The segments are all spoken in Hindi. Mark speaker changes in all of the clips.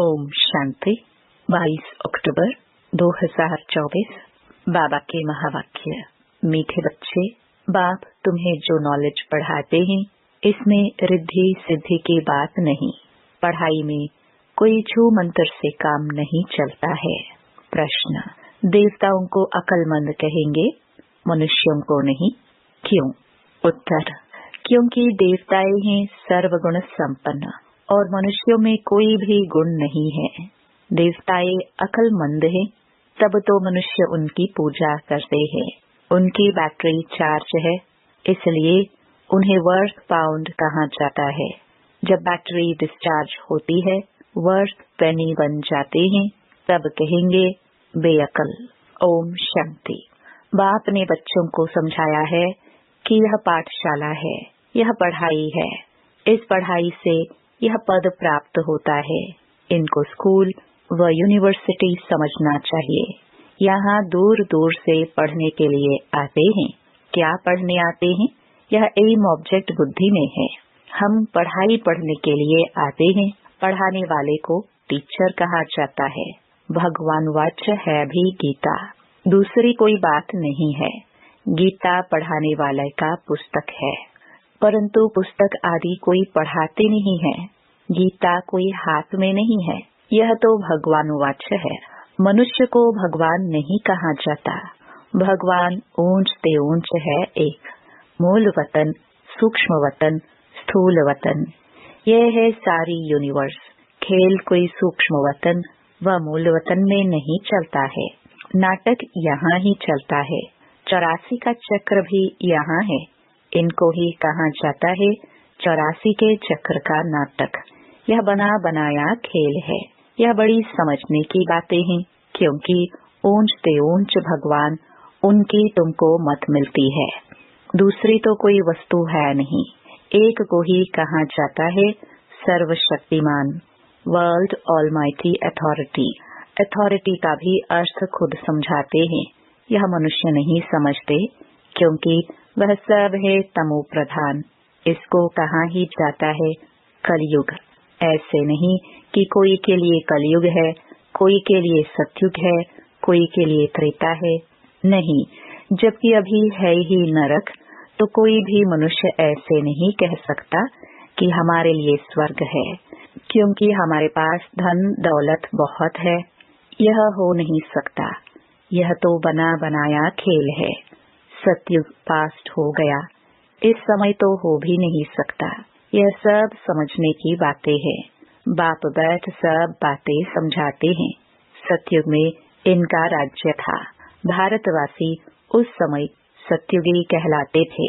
Speaker 1: ओम शांति। 22 अक्टूबर 2024। बाबा के महावाक्य। मीठे बच्चे, बाप तुम्हें जो नॉलेज पढ़ाते हैं इसमें रिद्धि सिद्धि की बात नहीं। पढ़ाई में कोई छू मंत्र से काम नहीं चलता है। प्रश्न, देवताओं को अक्लमंद कहेंगे, मनुष्यों को नहीं, क्यों? उत्तर, क्योंकि देवताएं हैं सर्वगुण संपन्न और मनुष्यों में कोई भी गुण नहीं है। देवताएं अक्लमंद हैं, तब तो मनुष्य उनकी पूजा करते हैं। उनकी बैटरी चार्ज है, इसलिए उन्हें वर्थ पाउंड कहा जाता है। जब बैटरी डिस्चार्ज होती है, वर्थ पेनी बन जाते हैं, तब कहेंगे बेअकल। ओम शांति। बाप ने बच्चों को समझाया है कि यह पाठशाला है, यह पढ़ाई है। इस पढ़ाई से यह पद प्राप्त होता है। इनको स्कूल व यूनिवर्सिटी समझना चाहिए। यहाँ दूर दूर से पढ़ने के लिए आते हैं। क्या पढ़ने आते हैं? यह एम ऑब्जेक्ट बुद्धि में है। हम पढ़ाई पढ़ने के लिए आते हैं। पढ़ाने वाले को टीचर कहा जाता है। भगवान वाच्य है भी गीता, दूसरी कोई बात नहीं है। गीता पढ़ाने वाले का पुस्तक है, परंतु पुस्तक आदि कोई पढ़ाते नहीं है। गीता कोई हाथ में नहीं है। यह तो भगवान वाच्य है। मनुष्य को भगवान नहीं कहा जाता। भगवान ऊंच ते ऊंच है एक। मूल वतन, सूक्ष्म वतन, स्थूल वतन, यह है सारी यूनिवर्स। खेल कोई सूक्ष्म वतन व मूल वतन में नहीं चलता है। नाटक यहाँ ही चलता है। 84 का चक्र भी यहाँ है। इनको ही कहा जाता है 84 के चक्र का नाटक। यह बना बनाया खेल है। यह बड़ी समझने की बातें हैं, क्योंकि ऊंच ते ऊंच भगवान, उनकी तुमको मत मिलती है। दूसरी तो कोई वस्तु है नहीं। एक को ही कहा जाता है सर्वशक्तिमान, वर्ल्ड ऑलमाइटी अथॉरिटी। अथॉरिटी का भी अर्थ खुद समझाते हैं। यह मनुष्य नहीं समझते, क्योंकि वह सब है तमो प्रधान। इसको कहा ही जाता है कलयुग। ऐसे नहीं कि कोई के लिए कलयुग है, कोई के लिए सतयुग है, कोई के लिए त्रेता है। नहीं, जबकि अभी है ही नरक, तो कोई भी मनुष्य ऐसे नहीं कह सकता कि हमारे लिए स्वर्ग है, क्योंकि हमारे पास धन दौलत बहुत है। यह हो नहीं सकता। यह तो बना बनाया खेल है। सतयुग पास्ट हो गया, इस समय तो हो भी नहीं सकता। यह सब समझने की बातें हैं। बाप बैठ सब बातें समझाते हैं। सतयुग में इनका राज्य था। भारतवासी उस समय सतयुगी कहलाते थे।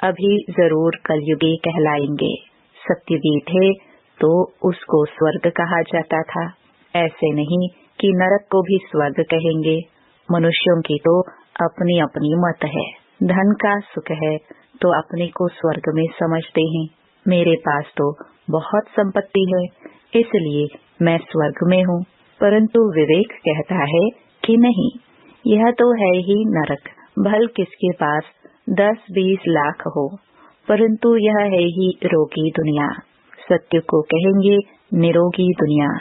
Speaker 1: अभी जरूर कलयुगी कहलाएंगे। सतयुगी थे तो उसको स्वर्ग कहा जाता था। ऐसे नहीं कि नरक को भी स्वर्ग कहेंगे। मनुष्यों की तो अपनी अपनी मत है। धन का सुख है तो अपने को स्वर्ग में समझते हैं। मेरे पास तो बहुत संपत्ति है, इसलिए मैं स्वर्ग में हूँ। परंतु विवेक कहता है कि नहीं, यह तो है ही नरक। भल किसके पास 10-20 लाख हो, परंतु यह है ही रोगी दुनिया। सत्य को कहेंगे निरोगी दुनिया।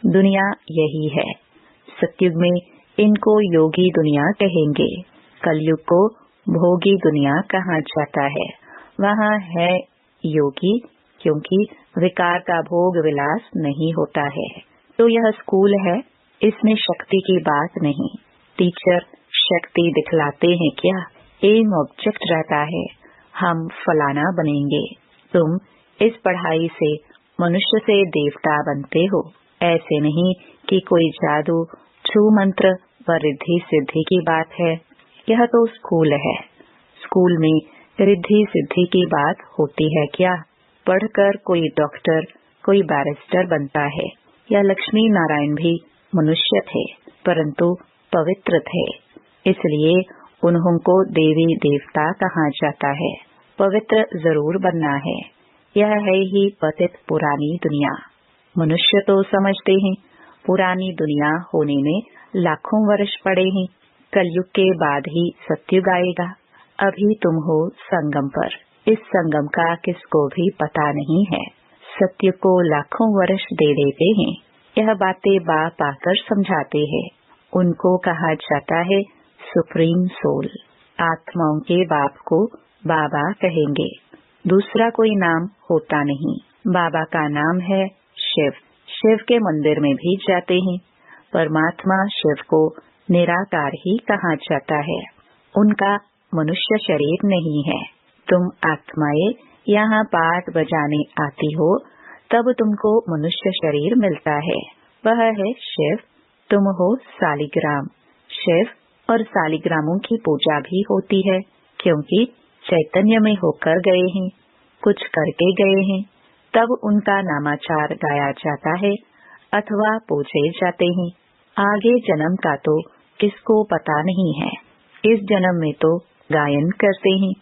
Speaker 1: दुनिया यही है। सतयुग में इनको योगी दुनिया कहेंगे। कलयुग को भोगी दुनिया कहा जाता है। वहाँ है योगी, क्योंकि विकार का भोग विलास नहीं होता है। तो यह स्कूल है, इसमें शक्ति की बात नहीं। टीचर शक्ति दिखलाते हैं क्या? एम ऑब्जेक्ट रहता है, हम फलाना बनेंगे। तुम इस पढ़ाई से मनुष्य से देवता बनते हो। ऐसे नहीं कि कोई जादू छू मंत्र व रिद्धि सिद्धि की बात है। यह तो स्कूल है। स्कूल में रिद्धि सिद्धि की बात होती है क्या? पढ़कर कोई डॉक्टर, कोई बैरिस्टर बनता है। या लक्ष्मी नारायण भी मनुष्य थे, परंतु पवित्र थे, इसलिए उन्हों को देवी देवता कहा जाता है। पवित्र जरूर बनना है। यह है ही पतित पुरानी दुनिया। मनुष्य तो समझते हैं पुरानी दुनिया होने में लाखों वर्ष पड़े हैं। कलयुग के बाद ही सतयुग आएगा। अभी तुम हो संगम पर। इस संगम का किसको भी पता नहीं है। सत्य को लाखों वर्ष दे देते हैं। यह बातें बाप आकर समझाते हैं। उनको कहा जाता है सुप्रीम सोल। आत्माओं के बाप को बाबा कहेंगे। दूसरा कोई नाम होता नहीं। बाबा का नाम है शिव। शिव के मंदिर में भी जाते हैं। परमात्मा शिव को निराकार ही कहा जाता है। उनका मनुष्य शरीर नहीं है। तुम आत्माएं यहाँ पाठ बजाने आती हो तब तुमको मनुष्य शरीर मिलता है। वह है शिव। तुम हो सालिग्राम। शिव और सालिग्रामों की पूजा भी होती है, क्योंकि चैतन्य में होकर गए हैं, कुछ करके गए हैं, तब उनका नामाचार गाया जाता है अथवा पूजे जाते हैं। आगे जन्म का तो किसको पता नहीं है। इस जन्म में तो गायन करते हैं,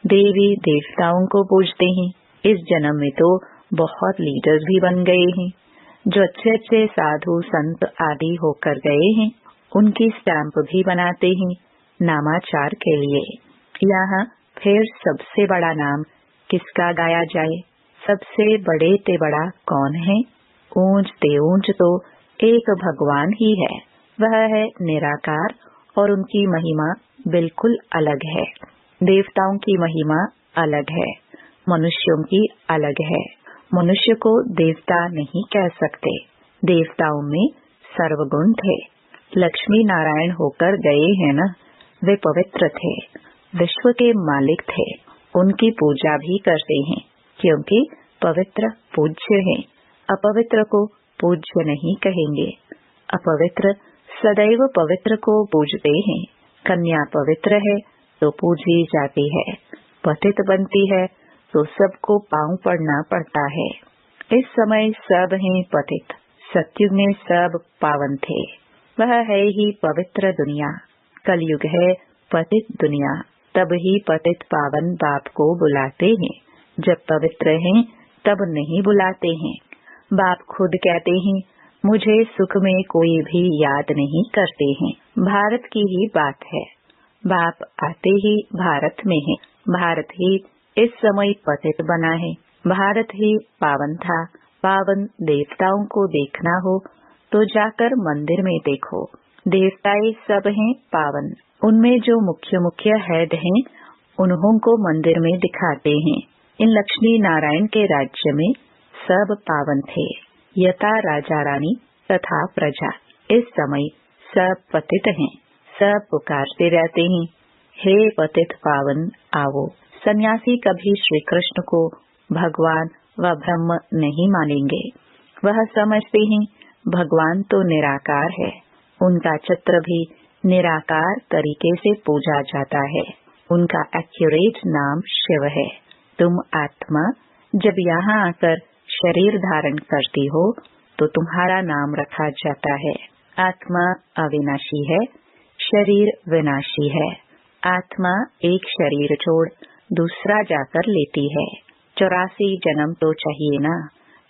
Speaker 1: देवी देवताओं को पूजते हैं। इस जन्म में तो बहुत लीडर्स भी बन गए हैं। जो अच्छे अच्छे साधु संत आदि होकर गए हैं, उनकी स्टैंप भी बनाते हैं नामाचार के लिए। यहाँ फिर सबसे बड़ा नाम किसका गाया जाए? सबसे बड़े ते बड़ा कौन है? ऊंच ते ऊंच तो एक भगवान ही है। वह है निराकार और उनकी महिमा बिल्कुल अलग है। देवताओं की महिमा अलग है, मनुष्यों की अलग है। मनुष्य को देवता नहीं कह सकते। देवताओं में सर्वगुण थे। लक्ष्मी नारायण होकर गए हैं ना, वे पवित्र थे, विश्व के मालिक थे। उनकी पूजा भी करते हैं, क्योंकि पवित्र पूज्य हैं। अपवित्र को पूज्य नहीं कहेंगे। अपवित्र सदैव पवित्र को पूजते हैं। कन्या पवित्र है तो पूजी जाती है। पतित बनती है तो सबको पांव पड़ना पड़ता है। इस समय सब हैं पतित। सतयुग में सब पावन थे। वह है ही पवित्र दुनिया। कलयुग है पतित दुनिया। तब ही पतित पावन बाप को बुलाते हैं। जब पवित्र हैं तब नहीं बुलाते हैं। बाप खुद कहते हैं, मुझे सुख में कोई भी याद नहीं करते हैं। भारत की ही बात है। बाप आते ही भारत में है। भारत ही इस समय पतित बना है। भारत ही पावन था। पावन देवताओं को देखना हो तो जाकर मंदिर में देखो। देवताएं सब हैं पावन। उनमें जो मुख्य मुख्य हेड हैं, उन्हों को मंदिर में दिखाते हैं। इन लक्ष्मी नारायण के राज्य में सब पावन थे। यथा राजा रानी तथा प्रजा। इस समय सब पतित हैं। सब पुकारते रहते हैं, हे पतित पावन आओ। सन्यासी कभी श्री कृष्ण को भगवान व ब्रह्म नहीं मानेंगे। वह समझते हैं भगवान तो निराकार है। उनका चित्र भी निराकार तरीके से पूजा जाता है। उनका एक्यूरेट नाम शिव है। तुम आत्मा जब यहाँ आकर शरीर धारण करती हो तो तुम्हारा नाम रखा जाता है। आत्मा अविनाशी है, शरीर विनाशी है। आत्मा एक शरीर छोड़ दूसरा जाकर लेती है। 84 जन्म तो चाहिए ना,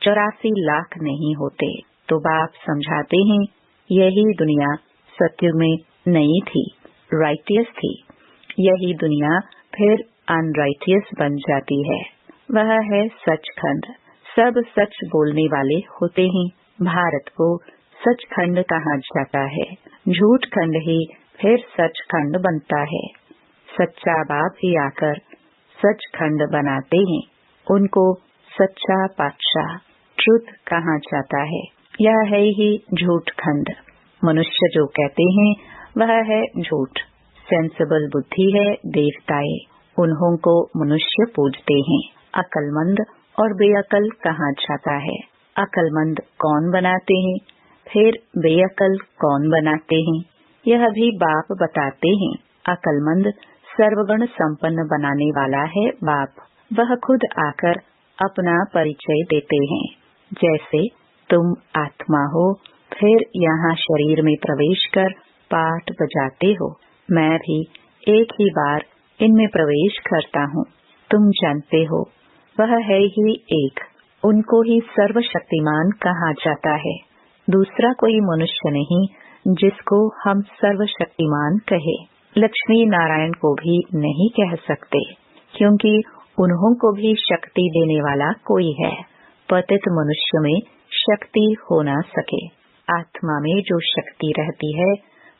Speaker 1: 84 लाख नहीं होते। तो बाप समझाते हैं, यही दुनिया सत्युग में नहीं थी, राइटियस थी। यही दुनिया फिर अनराइटियस बन जाती है। वह है सचखंड। सब सच बोलने वाले होते हैं। भारत को सचखंड कहा जाता है। झूठ खंड ही फिर सचखंड बनता है। सच्चा बाप ही आकर सचखंड बनाते हैं। उनको सच्चा पातशाह ट्रुथ कहा जाता है। यह है ही झूठ खंड। मनुष्य जो कहते हैं वह है झूठ। सेंसिबल बुद्धि है देवताएं, उन्हों को मनुष्य पूजते हैं। अकलमंद और बेअकल कहा जाता है। अकलमंद कौन बनाते हैं, फिर बेअकल कौन बनाते हैं, यह भी बाप बताते हैं। अकलमंद सर्वगुण संपन्न बनाने वाला है बाप। वह खुद आकर अपना परिचय देते हैं। जैसे तुम आत्मा हो, फिर यहाँ शरीर में प्रवेश कर पाठ बजाते हो। मैं भी एक ही बार इनमें प्रवेश करता हूँ। तुम जानते हो वह है ही एक। उनको ही सर्वशक्तिमान कहा जाता है। दूसरा कोई मनुष्य नहीं जिसको हम सर्वशक्तिमान कहे। लक्ष्मी नारायण को भी नहीं कह सकते, क्योंकि उन्हों को भी शक्ति देने वाला कोई है। पतित मनुष्य में शक्ति हो न सके। आत्मा में जो शक्ति रहती है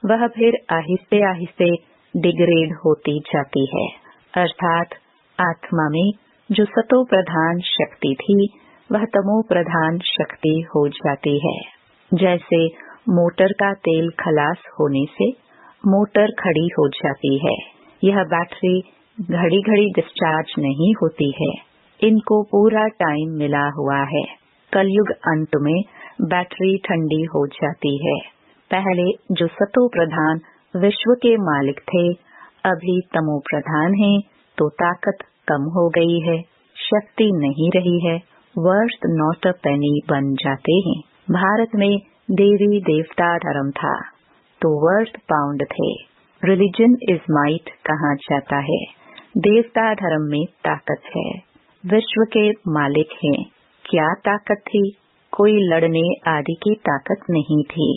Speaker 1: वह फिर आहिस्ते आहिस्ते डिग्रेड होती जाती है, अर्थात आत्मा में जो सतो प्रधान शक्ति थी वह तमो प्रधान शक्ति हो जाती है। जैसे मोटर का तेल खलास होने से मोटर खड़ी हो जाती है। यह बैटरी घड़ी घड़ी डिस्चार्ज नहीं होती है, इनको पूरा टाइम मिला हुआ है। कलयुग अंत में बैटरी ठंडी हो जाती है। पहले जो सतो प्रधान विश्व के मालिक थे अभी तमो प्रधान हैं, तो ताकत कम हो गई है, शक्ति नहीं रही है, वर्थ नॉट अ पेनी बन जाते हैं। भारत में देवी देवता धर्म था तो वर्थ पाउंड थे। रिलीजन इज माइट कहा जाता है। देवता धर्म में ताकत है, विश्व के मालिक हैं। क्या ताकत थी? कोई लड़ने आदि की ताकत नहीं थी।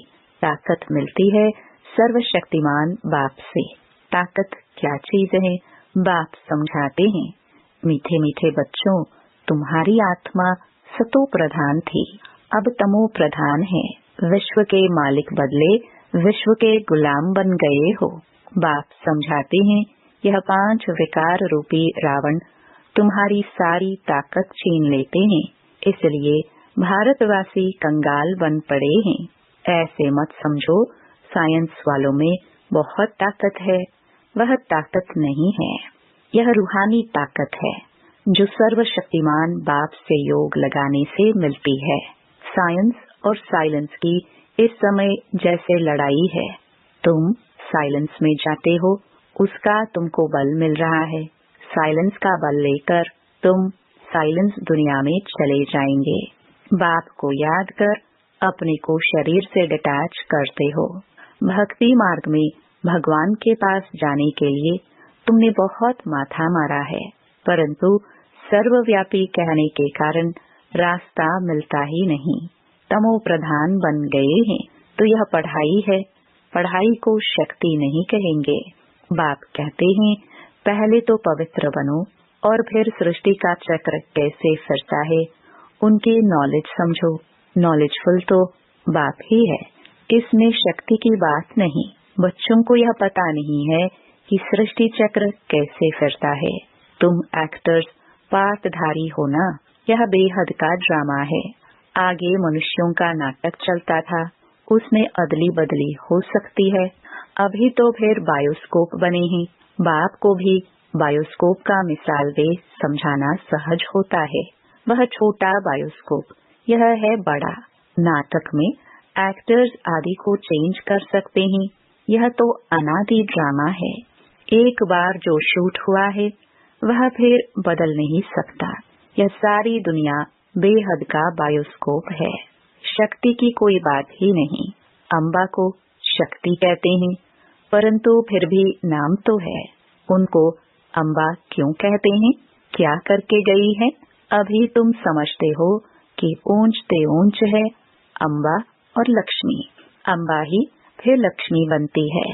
Speaker 1: ताकत मिलती है सर्वशक्तिमान बाप से। ताकत क्या चीज है बाप समझाते हैं। मीठे मीठे बच्चों, तुम्हारी आत्मा सतो प्रधान थी, अब तमो प्रधान है। विश्व के मालिक बदले विश्व के गुलाम बन गए हो। बाप समझाते हैं यह 5 विकार रूपी रावण तुम्हारी सारी ताकत छीन लेते हैं, इसलिए भारतवासी कंगाल बन पड़े हैं। ऐसे मत समझो साइंस वालों में बहुत ताकत है, वह ताकत नहीं है। यह रूहानी ताकत है जो सर्वशक्तिमान बाप से योग लगाने से मिलती है। साइंस और साइलेंस की इस समय जैसे लड़ाई है, तुम साइलेंस में जाते हो, उसका तुमको बल मिल रहा है। साइलेंस का बल लेकर तुम साइलेंस दुनिया में चले जाएंगे। बाप को याद कर अपने को शरीर से डिटैच करते हो। भक्ति मार्ग में भगवान के पास जाने के लिए तुमने बहुत माथा मारा है, परंतु सर्वव्यापी कहने के कारण रास्ता मिलता ही नहीं। तमो प्रधान बन गए हैं तो यह पढ़ाई है, पढ़ाई को शक्ति नहीं कहेंगे। बाप कहते हैं पहले तो पवित्र बनो और फिर सृष्टि का चक्र कैसे फिरता है उनकी नॉलेज समझो। नॉलेजफुल तो बाप ही है, इसमें शक्ति की बात नहीं। बच्चों को यह पता नहीं है कि सृष्टि चक्र कैसे फिरता है। तुम एक्टर्स पार्टधारी हो ना, यह बेहद का ड्रामा है। आगे मनुष्यों का नाटक चलता था, उसमें अदली बदली हो सकती है। अभी तो फिर बायोस्कोप बने हैं। बाप को भी बायोस्कोप का मिसाल दे समझाना सहज होता है। वह छोटा बायोस्कोप, यह है बड़ा। नाटक में एक्टर्स आदि को चेंज कर सकते हैं, यह तो अनादि ड्रामा है। एक बार जो शूट हुआ है वह फिर बदल नहीं सकता। यह सारी दुनिया बेहद का बायोस्कोप है। शक्ति की कोई बात ही नहीं। अम्बा को शक्ति कहते हैं, परंतु फिर भी नाम तो है। उनको अम्बा क्यों कहते हैं? क्या करके गई है? अभी तुम समझते हो कि ऊंचते ऊंच है अम्बा और लक्ष्मी। अम्बा ही फिर लक्ष्मी बनती है।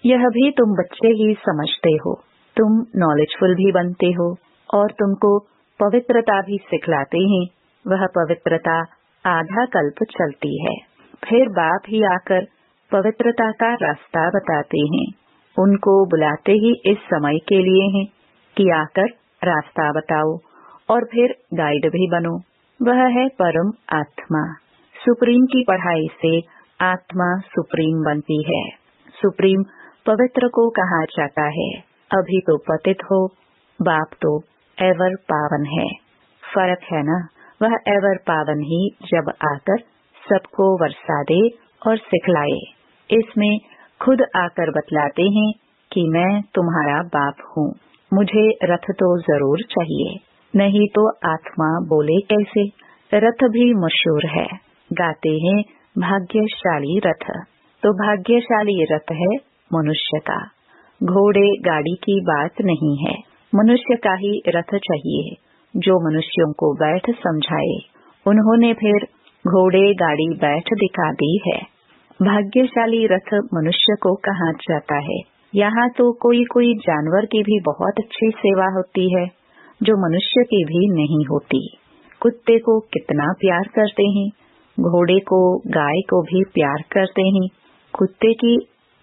Speaker 1: यह भी तुम बच्चे ही समझते हो। तुम नॉलेजफुल भी बनते हो और तुमको पवित्रता भी सिखलाते हैं। वह पवित्रता आधा कल्प चलती है, फिर बाप ही आकर पवित्रता का रास्ता बताते हैं। उनको बुलाते ही इस समय के लिए हैं कि आकर रास्ता बताओ और फिर गाइड भी बनो। वह है परम आत्मा। सुप्रीम की पढ़ाई से आत्मा सुप्रीम बनती है। सुप्रीम पवित्र को कहा जाता है। अभी तो पतित हो, बाप तो एवर पावन है। फर्क है ना? वह एवर पावन ही जब आकर सबको वर्षा दे और सिखलाए। इसमें खुद आकर बतलाते हैं कि मैं तुम्हारा बाप हूँ, मुझे रथ तो जरूर चाहिए, नहीं तो आत्मा बोले कैसे? रथ भी मशहूर है, गाते हैं भाग्यशाली रथ। तो भाग्यशाली रथ है मनुष्य का, घोड़े गाड़ी की बात नहीं है। मनुष्य का ही रथ चाहिए जो मनुष्यों को बैठ समझाए। उन्होंने फिर घोड़े गाड़ी बैठ दिखा दी है। भाग्यशाली रथ मनुष्य को कहा जाता है। यहाँ तो कोई कोई जानवर की भी बहुत अच्छी सेवा होती है जो मनुष्य की भी नहीं होती। कुत्ते को कितना प्यार करते हैं, घोड़े को, गाय को भी प्यार करते हैं। कुत्ते की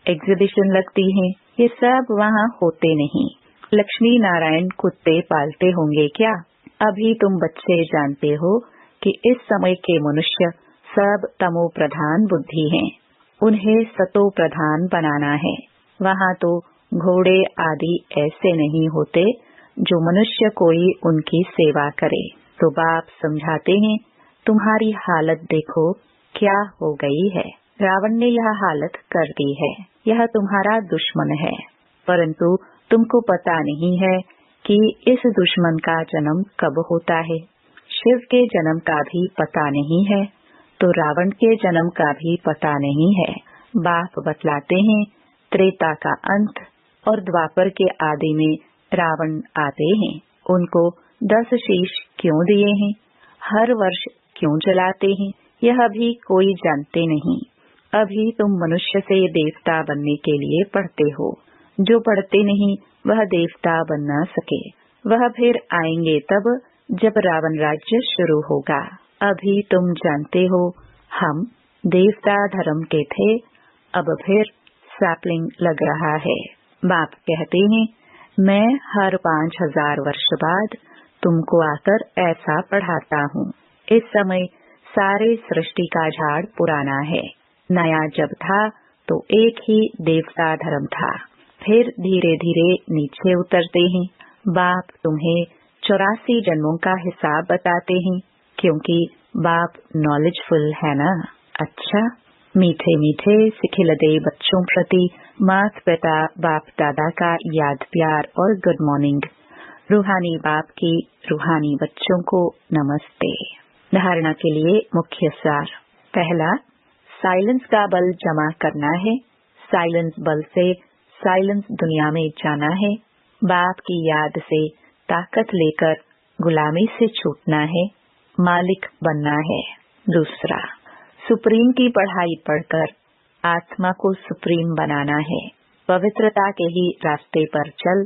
Speaker 1: एग्जीबिशन लगती है, ये सब वहाँ होते नहीं। लक्ष्मी नारायण कुत्ते पालते होंगे क्या? अभी तुम बच्चे जानते हो कि इस समय के मनुष्य सब तमो प्रधान बुद्धि हैं, उन्हें सतो प्रधान बनाना है। वहाँ तो घोड़े आदि ऐसे नहीं होते जो मनुष्य कोई उनकी सेवा करे। तो बाप समझाते हैं, तुम्हारी हालत देखो क्या हो गई है। रावण ने यह हालत कर दी है, यह तुम्हारा दुश्मन है, परंतु तुमको पता नहीं है कि इस दुश्मन का जन्म कब होता है। शिव के जन्म का भी पता नहीं है, तो रावण के जन्म का भी पता नहीं है। बाप बतलाते हैं, त्रेता का अंत और द्वापर के आदि में रावण आते हैं। उनको 10 शीश क्यों दिए हैं, हर वर्ष क्यों जलाते हैं, यह भी कोई जानते नहीं। अभी तुम मनुष्य से देवता बनने के लिए पढ़ते हो। जो पढ़ते नहीं वह देवता बन न सके। वह फिर आएंगे तब जब रावण राज्य शुरू होगा। अभी तुम जानते हो हम देवता धर्म के थे, अब फिर सैपलिंग लग रहा है। बाप कहते हैं, मैं हर 5000 वर्ष बाद तुमको आकर ऐसा पढ़ाता हूँ। इस समय सारे सृष्टि का झाड़ पुराना है, नया जब था तो एक ही देवता धर्म था, फिर धीरे धीरे नीचे उतरते हैं। बाप तुम्हें 84 जन्मों का हिसाब बताते हैं, क्योंकि बाप नॉलेजफुल है ना। अच्छा, मीठे मीठे सिखिलदे बच्चों प्रति माता पिता बाप दादा का याद प्यार और गुड मॉर्निंग। रूहानी बाप की रूहानी बच्चों को नमस्ते। धारणा के लिए मुख्य सार। पहला, साइलेंस का बल जमा करना है। साइलेंस बल से साइलेंस दुनिया में जाना है। बाप की याद से ताकत लेकर गुलामी से छूटना है, मालिक बनना है। दूसरा, सुप्रीम की पढ़ाई पढ़कर आत्मा को सुप्रीम बनाना है। पवित्रता के ही रास्ते पर चल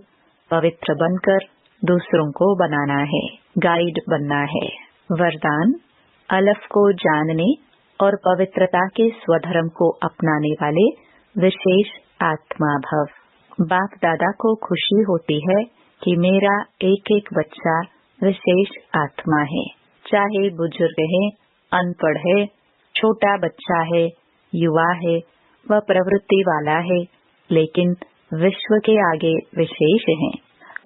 Speaker 1: पवित्र बनकर दूसरों को बनाना है, गाइड बनना है। वरदान, अलफ को जानने और पवित्रता के स्वधर्म को अपनाने वाले विशेष आत्मा भव। बाप दादा को खुशी होती है कि मेरा एक एक बच्चा विशेष आत्मा है, चाहे बुजुर्ग है, अनपढ़ है, छोटा बच्चा है, युवा है, वह प्रवृत्ति वाला है, लेकिन विश्व के आगे विशेष है।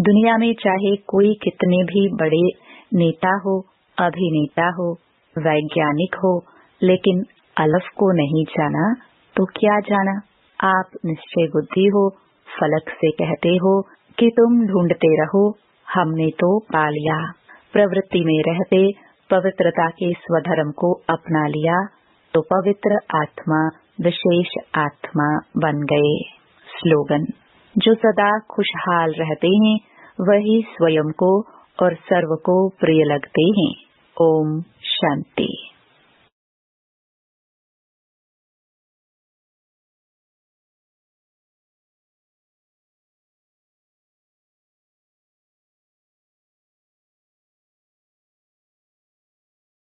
Speaker 1: दुनिया में चाहे कोई कितने भी बड़े नेता हो, अभिनेता हो, वैज्ञानिक हो, लेकिन अलफ को नहीं जाना तो क्या जाना। आप निश्चय बुद्धि हो, फलक से कहते हो कि तुम ढूंढते रहो, हमने तो पा लिया। प्रवृत्ति में रहते पवित्रता के स्वधर्म को अपना लिया तो पवित्र आत्मा विशेष आत्मा बन गए। स्लोगन, जो सदा खुशहाल रहते हैं वही स्वयं को और सर्व को प्रिय लगते हैं। ओम शांति।